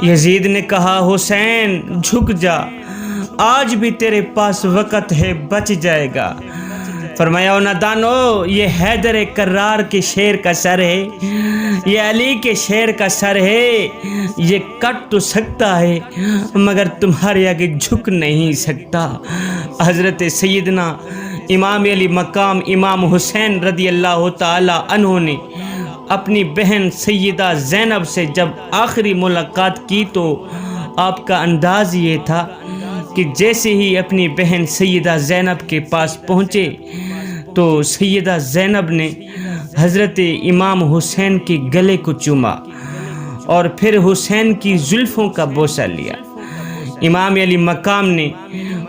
یزید نے کہا حسین جھک جا، آج بھی تیرے پاس وقت ہے، بچ جائے گا۔ فرمایا او نادانو، یہ حیدر کرار کے شیر کا سر ہے، یہ علی کے شیر کا سر ہے، یہ کٹ تو سکتا ہے مگر تمہارے آگے جھک نہیں سکتا۔ حضرت سیدنا امام علی مقام امام حسین رضی اللہ تعالی عنہ نے اپنی بہن سیدہ زینب سے جب آخری ملاقات کی تو آپ کا انداز یہ تھا کہ جیسے ہی اپنی بہن سیدہ زینب کے پاس پہنچے تو سیدہ زینب نے حضرت امام حسین کے گلے کو چوما اور پھر حسین کی زلفوں کا بوسہ لیا۔ امام علی مقام نے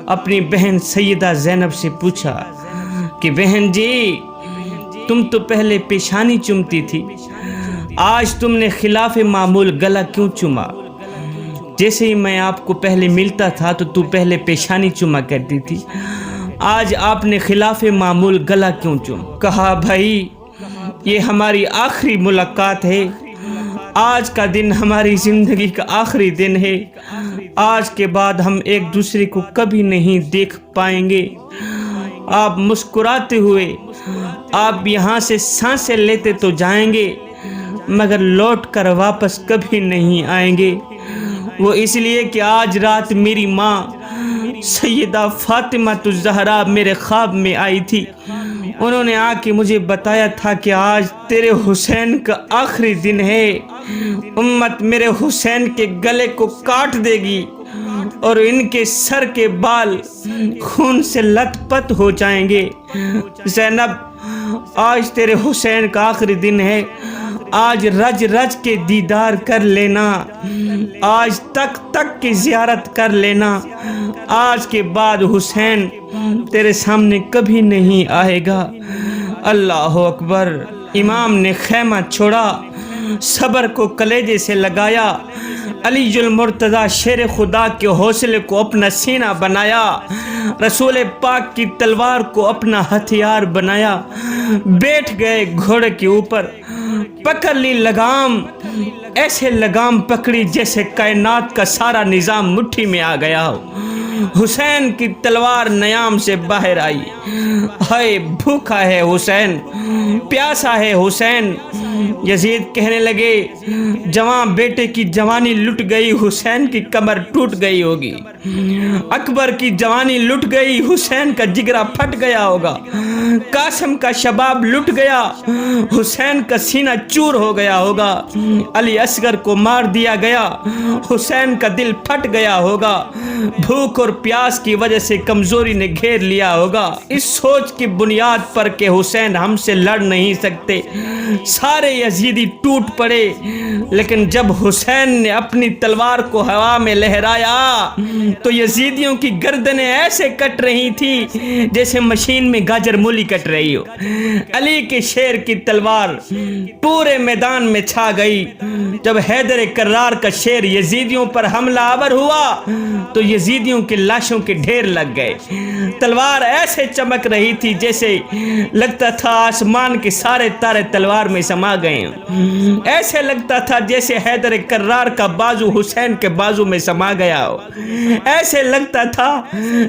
اپنی بہن سیدہ زینب سے پوچھا کہ بہن جی، تم تو پہلے پیشانی چومتی تھی، آج تم نے خلاف معمول گلا کیوں چوما؟ جیسے ہی میں آپ کو پہلے ملتا تھا تو پہلے پیشانی چوما کرتی تھی، آج آپ نے خلاف معمول گلا کیوں چوما؟ کہا بھائی یہ ہماری آخری ملاقات ہے، آج کا دن ہماری زندگی کا آخری دن ہے، آج کے بعد ہم ایک دوسرے کو کبھی نہیں دیکھ پائیں گے۔ آپ مسکراتے ہوئے آپ یہاں سے سانسیں لیتے تو جائیں گے مگر لوٹ کر واپس کبھی نہیں آئیں گے، وہ اس لیے کہ آج رات میری ماں سیدہ فاطمہ الزہرا میرے خواب میں آئی تھی، انہوں نے آ کے مجھے بتایا تھا کہ آج تیرے حسین کا آخری دن ہے، امت میرے حسین کے گلے کو کاٹ دے گی اور ان کے سر کے بال خون سے لت پت ہو جائیں گے۔ زینب آج تیرے حسین کا آخری دن ہے، آج رج رج کے دیدار کر لینا، آج تک تک کی زیارت کر لینا، آج کے بعد حسین تیرے سامنے کبھی نہیں آئے گا۔ اللہ اکبر۔ امام نے خیمہ چھوڑا، صبر کو کلیجے سے لگایا، علی المرتضیٰ شیر خدا کے حوصلے کو اپنا سینہ بنایا، رسول پاک کی تلوار کو اپنا ہتھیار بنایا، بیٹھ گئے گھوڑے کے اوپر، پکڑ لی لگام، ایسے لگام پکڑی جیسے کائنات کا سارا نظام مٹھی میں آ گیا ہو۔ حسین کی تلوار نیام سے باہر آئی، ہائے بھوکا ہے حسین، پیاسا ہے حسین۔ یزید کہنے لگے جوان بیٹے کی جوانی لٹ گئی، حسین کی کمر ٹوٹ گئی ہوگی، اکبر کی جوانی لٹ گئی، حسین کا جگرہ پھٹ گیا ہوگا، قاسم کا شباب لٹ گیا، حسین کا سینہ چور ہو گیا ہوگا، علی اصغر کو مار دیا گیا، حسین کا دل پھٹ گیا ہوگا، بھوک اور پیاس کی وجہ سے کمزوری نے گھیر لیا ہوگا۔ اس سوچ کی بنیاد پر کہ حسین ہم سے لڑ نہیں سکتے سارے یزیدی ٹوٹ پڑے، لیکن جب حسین نے اپنی تلوار کو ہوا میں لہرایا تو یزیدیوں کی گردنیں ایسے کٹ رہی تھی جیسے مشین میں گاجر مولی کٹ رہی ہو۔ علی کے شیر کی تلوار پورے میدان میں چھا گئی۔ جب حیدر کرار کا شیر یزیدیوں پر حملہ آور ہوا تو یزیدیوں کے لاشوں کے ڈھیر لگ گئے، تلوار ایسے چمک رہی تھی جیسے لگتا تھا آسمان کے سارے تارے تلوار میں سما گئے، ایسے لگتا تھا جیسے حیدر کرار کا بازو حسین کے بازو میں سما گیا ہو، ایسے لگتا تھا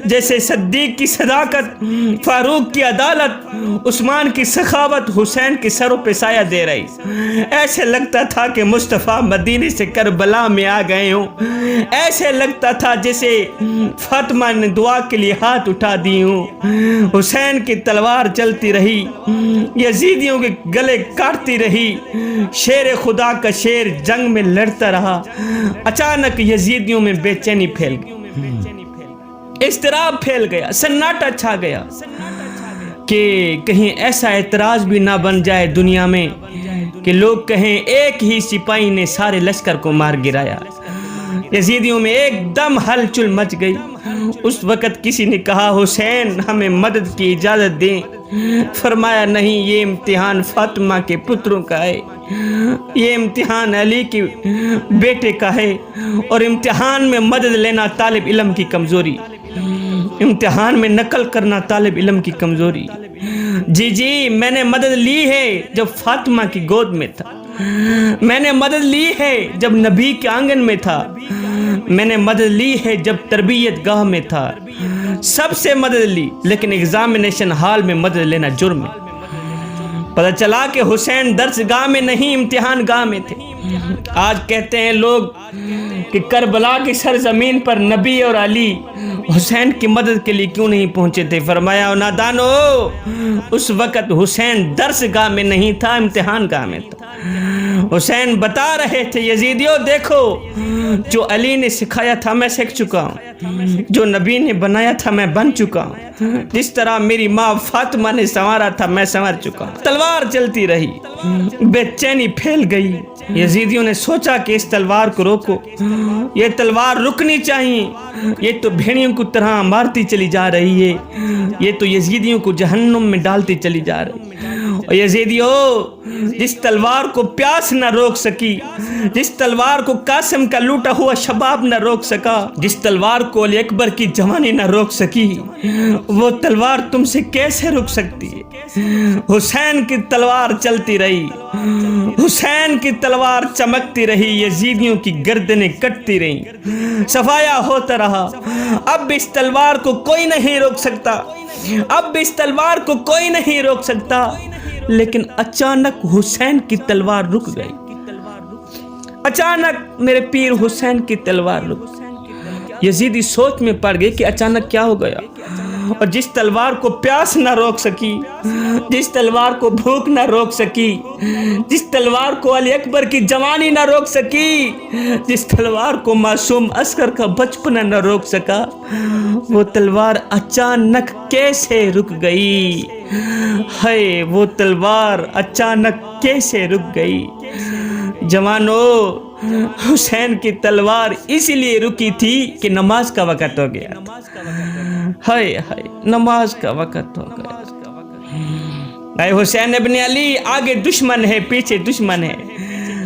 جیسے صدیق کی صداقت، فاروق کی عدالت، عثمان کی سخاوت حسین کے سروں پہ سایہ دے رہی، ایسے لگتا تھا کہ مصطفیٰ مدینے سے کربلا میں آ گئے ہوں، ایسے لگتا تھا جیسے فاطمہ نے دعا کے لیے ہاتھ اٹھا دی ہوں۔ حسین کی تلوار چلتی رہی، یزیدیوں کے گلے کاٹتی رہی، شیر خدا کا شیر جنگ میں لڑتا رہا۔ اچانک یزیدیوں میں بے چینی پھیل گئی، اضطراب پھیل گیا، سناٹا چھا گیا کہ کہیں ایسا اعتراض بھی نہ بن جائے دنیا میں کہ لوگ کہیں ایک ہی سپاہی نے سارے لشکر کو مار گرایا۔ یزیدیوں میں ایک دم ہلچل مچ گئی۔ اس وقت کسی نے کہا حسین ہمیں مدد کی اجازت دیں، فرمایا نہیں، یہ امتحان فاطمہ کے پتروں کا ہے، یہ امتحان علی کے بیٹے کا ہے، اور امتحان میں مدد لینا طالب علم کی کمزوری، امتحان میں نقل کرنا طالب علم کی کمزوری۔ جی میں نے مدد لی ہے جب فاطمہ کی گود میں تھا، میں نے مدد لی ہے جب نبی کے آنگن میں تھا، میں نے مدد لی ہے جب تربیت گاہ میں تھا، سب سے مدد لی، لیکن ایگزامینیشن ہال میں مدد لینا جرم ہے۔ پتہ چلا کہ حسین درس گاہ میں نہیں امتحان گاہ میں تھے۔ آج کہتے ہیں لوگ کہ کربلا کی سرزمین پر نبی اور علی حسین کی مدد کے لیے کیوں نہیں پہنچے تھے؟ فرمایا نادانو، اس وقت حسین درس گاہ میں نہیں تھا، امتحان گاہ میں تھا۔ حسین بتا رہے تھے یزیدیوں دیکھو، جو علی نے سکھایا تھا میں سیکھ چکا ہوں، جو نبی نے بنایا تھا میں بن چکا ہوں، جس طرح میری ماں فاطمہ نے سنوارا تھا میں سنوار چکا ہوں۔ تلوار چلتی رہی، بے چینی پھیل گئی۔ یزیدیوں نے سوچا کہ اس تلوار کو روکو، یہ تلوار رکنی چاہیے، یہ تو بھیڑیوں کی طرح مارتی چلی جا رہی ہے، یہ تو یزیدیوں کو جہنم میں ڈالتی چلی جا رہی ہے۔ اور یزیدیوں، جس تلوار کو پیاس نہ روک سکی، جس تلوار کو قاسم کا لوٹا ہوا شباب نہ روک سکا، جس تلوار کو علی اکبر کی جوانی نہ روک سکی، وہ تلوار تم سے کیسے رک سکتی ہے؟ حسین کی تلوار چلتی رہی، حسین کی تلوار چمکتی رہی، یزیدیوں کی گردنیں کٹتی رہیں، صفایا ہوتا رہا۔ اب اس تلوار کو کوئی نہیں روک سکتا، اب اس تلوار کو کوئی نہیں روک سکتا، لیکن اچانک حسین کی تلوار رک گئی۔ اچانک میرے پیر حسین کی تلوار رک گئی۔ یزیدی سوچ میں پڑ گئے کہ اچانک کیا ہو گیا، اور جس تلوار کو پیاس نہ روک سکی، جس تلوار کو بھوک نہ روک سکی، جس تلوار کو علی اکبر کی جوانی نہ روک سکی، جس تلوار کو معصوم عسکر کا بچپنا نہ روک سکا، وہ تلوار اچانک کیسے رک گئی؟ ہے وہ تلوار اچانک کیسے رک گئی؟ جوانو، حسین کی تلوار اسی لیے رکی تھی کہ نماز کا وقت ہو گیا۔ ہائے ہائے، نماز کا وقت ہو گیا۔ اے حسین ابن علی، آگے دشمن ہے، پیچھے دشمن ہے،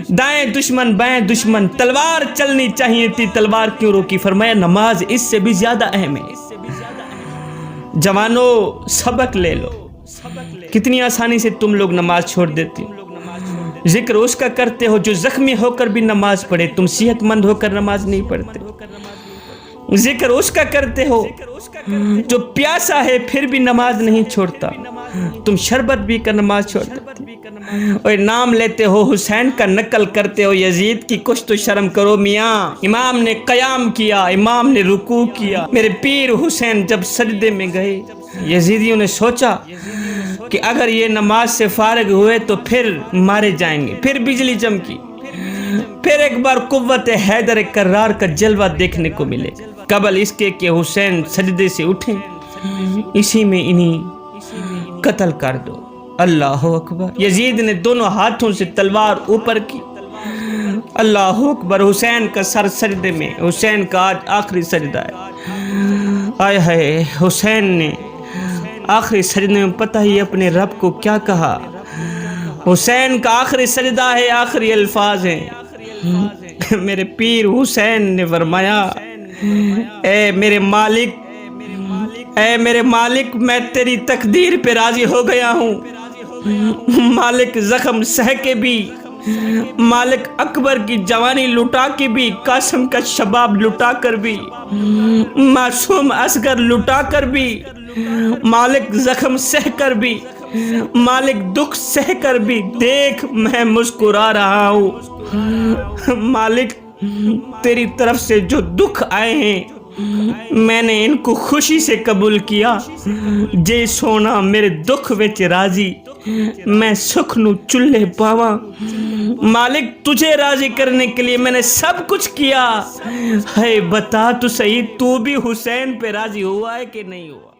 دائیں دشمن بائیں دشمن، تلوار چلنی چاہیے تھی، تلوار کیوں روکی؟ فرمایا نماز اس سے بھی زیادہ اہم ہے۔ جوانو، سبق لے لو، کتنی آسانی سے تم لوگ نماز چھوڑ دیتے ہو۔ ذکر اس کا کرتے ہو جو زخمی ہو کر بھی نماز پڑھے، تم صحت مند ہو کر نماز نہیں پڑھتے۔ ذکر اس کا کرتے ہو جو پیاسا ہے پھر بھی نماز نہیں چھوڑتا، تم شربت بھی کر نماز چھوڑ دیتے۔ اور نام لیتے ہو حسین کا، نقل کرتے ہو یزید کی، کچھ تو شرم کرو میاں۔ امام نے قیام کیا، امام نے رکوع کیا، میرے پیر حسین جب سجدے میں گئے، یزیدیوں نے سوچا کہ اگر یہ نماز سے فارغ ہوئے تو پھر مارے جائیں گے۔ پھر بجلی چمکی، پھر ایک بار قوت حیدر کرار کا جلوہ دیکھنے کو ملے، قبل اس کے کہ حسین سجدے سے اٹھیں، اسی میں انہیں قتل کر دو۔ اللہ اکبر۔ یزید نے دونوں ہاتھوں سے تلوار اوپر کی، اللہ اکبر۔ حسین کا سر سجدے میں، حسین کا آج آخری سجدہ ہے۔ آئے ہائے، حسین نے آخری سجدے میں پتہ ہی اپنے رب کو کیا کہا۔ حسین کا آخری سجدہ ہے، آخری الفاظ ہیں۔ میرے پیر حسین نے فرمایا، اے میرے مالک، اے میرے مالک، میں تیری تقدیر پہ راضی ہو گیا ہوں۔ مالک زخم سہ کے بھی، مالک اکبر کی جوانی لٹا کے بھی، قاسم کا شباب لٹا کر بھی، معصوم اصغر لٹا کر بھی، مالک زخم سہ کر بھی، مالک دکھ سہ کر بھی، دیکھ میں مسکرا رہا ہوں۔ مالک تیری طرف سے جو دکھ آئے ہیں میں نے ان کو خوشی سے قبول کیا۔ جے سونا میرے دکھ وچ راضی، میں سکھ نو چلے پاواں۔ مالک تجھے راضی کرنے کے لیے میں نے سب کچھ کیا ہے، بتا تو صحیح تو بھی حسین پہ راضی ہوا ہے کہ نہیں ہوا؟